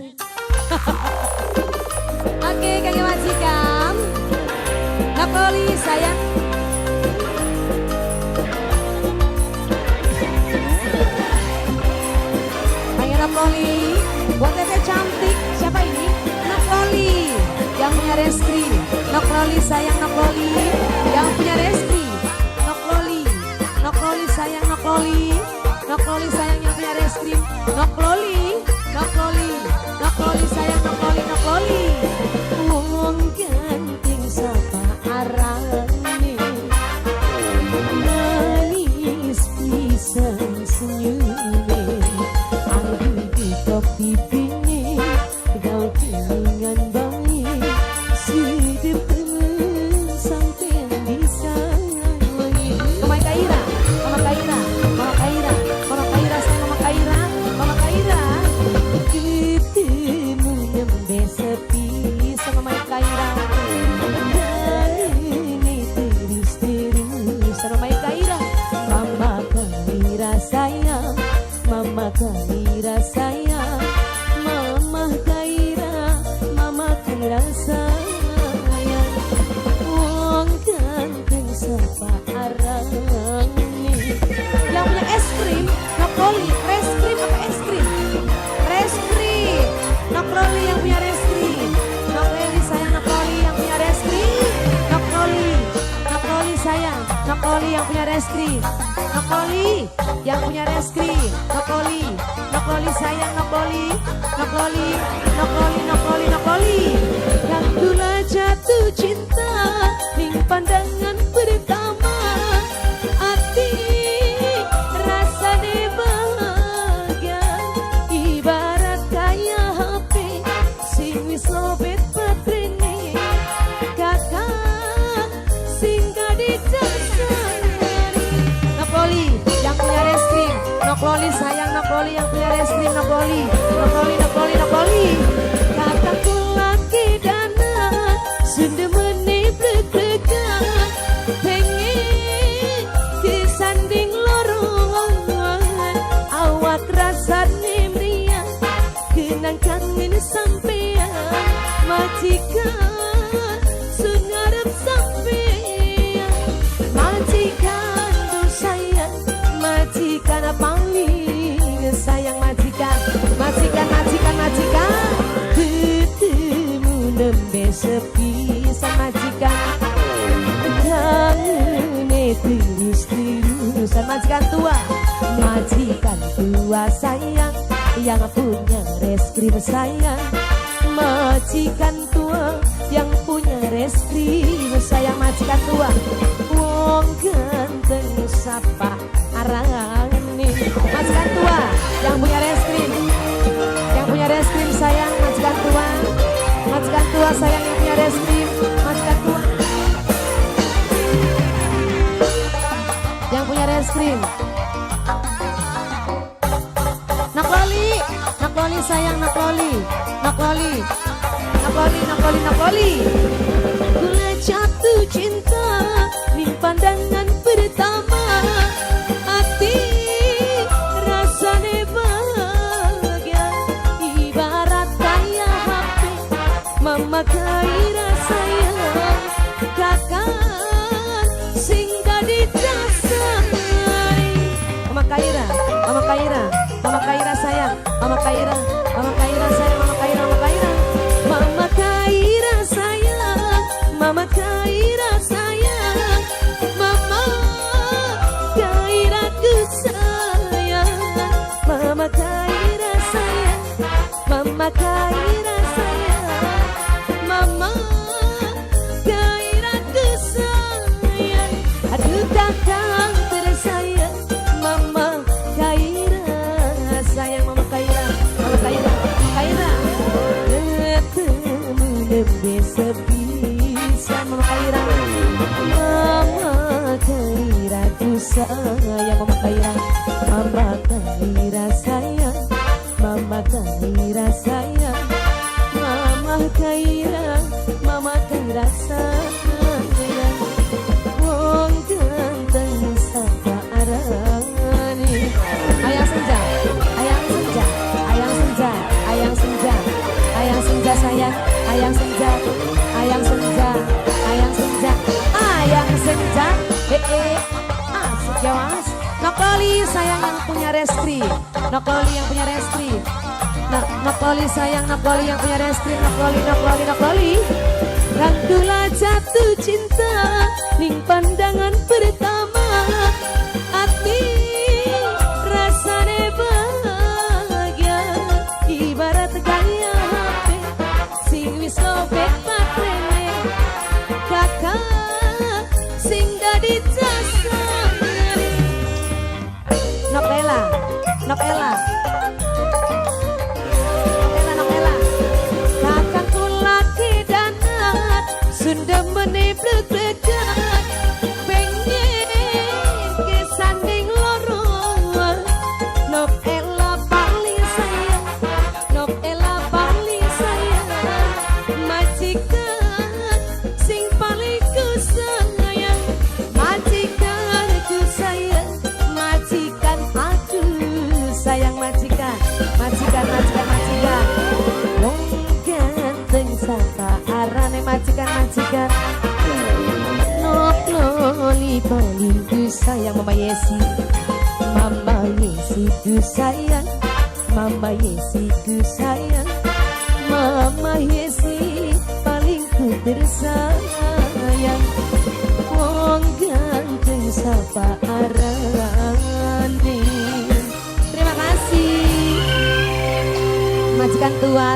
krim. Oke, kakek majikan. Napoli sayang. Ayo Napoli, buat tete cantik. Siapa ini? Napoli, yang punya restri. Napoli sayang Napoli, yang punya restri. Napoli, Napoli sayang Napoli. Napoli sayang yang punya restri. Napoli, Napoli, Napoli sayang Napoli, Napoli. Wong ganteng sapa arane, manis pisan senyume, anggun tiktok pipine, kau kelingan baik, sedep sampai bisa wangi. Mama Kaira, Mama Kaira, Mama Kaira, Mama Kaira sayang Mama Kaira, Mama Kaira. Ketemu nembe sepi sama Mama Kaira. Ini terus sama Mama Kaira. Mama Kaira sayang, Mama Kaira sayang, Mama Kaira, Mama Kaira sayang. Wong ganteng sapa arane, yang punya es krim Napoli, es krim apa es krim? Es krim Napoli yang punya es krim. Napoli sayang Napoli yang punya es krim. Napoli, Napoli sayang Napoli yang punya es krim. Napoli yang punya es krim. Napoli, Napoli sayang Napoli. Napoli, Napoli, Napoli, Napoli. Yang dulu jatuh cinta ning pandangan pertama, hati rasane bahagia ibarat kaya HP sing wis lobet baterene, kakak sing kadicasani. Napoli yang punya es krim. Napoli sayang Napoli yang punya es krim. Napoli, Napoli, Napoli, Napoli. Kakakku laki dana sendemene blegegan, pengen disanding lorongan, awak rasane meriah, kenang kangen sampean majikan sun ngarep sampean. Majikan tuh sayang, majikan paling sayang majikan, majikan, majikan, majikan. Ketemu nembe sepi sama majikan, kangen terus-terusan. Majikan tua sayang, yang punya reskrim sayang. Majikan tua yang punya reskrim sayang, majikan tua. Wong ganteng sapa arane, majikan tua yang punya reskrim, yang punya reskrim sayang, majikan tua. Majikan tua sayang yang punya reskrim, majikan tua yang punya reskrim. Napoli, Napoli sayang Napoli, Napoli, Napoli, Napoli, Napoli. Gula jatuh cinta ning pandangan pertama, hati rasane bahagia ibarat kaya HP Mama Kaira sayang, kakak sing kadicasani. Mama Kaira, Mama Kaira, Mama Kaira sayang, Mama Kaira, Mama Kaira sayang, Mama Kaira, Mama Kaira. Mama Kaira sayang, Mama Kaira sayang, Mama Kaira ku sayang, Mama Kaira sayang, Mama Kaira sayang, Mama Kaira ku sayang. Aduh kakak tersayang, Mama Kaira sayang, Mama Kaira, Mama Kaira, Kaira. Ketemu nembe sepi sama Mama Kaira, Mama Kaira ku sayang, Mama Kaira, Mama Kaira sayang, Mama Kaira sayang, Mama Kaira, Mama Kaira sayang. Wong ganteng sapa arane. Ayang senja, ayang senja, ayang senja, ayang senja. ayang senja, ayang senja, ayang senja, ayang senja. Asik ya mas. Nokoli sayang yang punya restri, Nokoli yang punya restri. Nah, Nokoli sayang, Nokoli yang punya restri, Nokoli, Nokoli, Nokoli. Rangkula jatuh cinta, ning pandangan pertama, hati rasane bahagia, ibarat gaya HP, sing wis lobet baterene, kakak sing dadi jasane. Nokela, Nokela, Nokela, kakak kulaki danat, Sunda meneblek-blekan, pengen kesanding loro. Nokela paling sayang, Nokela paling sayang, majikan sing paling ku sayang, majikan ku sayang, majikan aku sayang, majikan, majikan, majikan, majikan. Wong ganteng sapa arane majikan, majikan. Nokoli paling ku sayang, Mama Yesi, Mama Yesi ku sayang, Mama Yesi ku sayang, Mama Yesi paling ku tersayang. Wong ganteng sapa arane. Terima kasih majikan tua.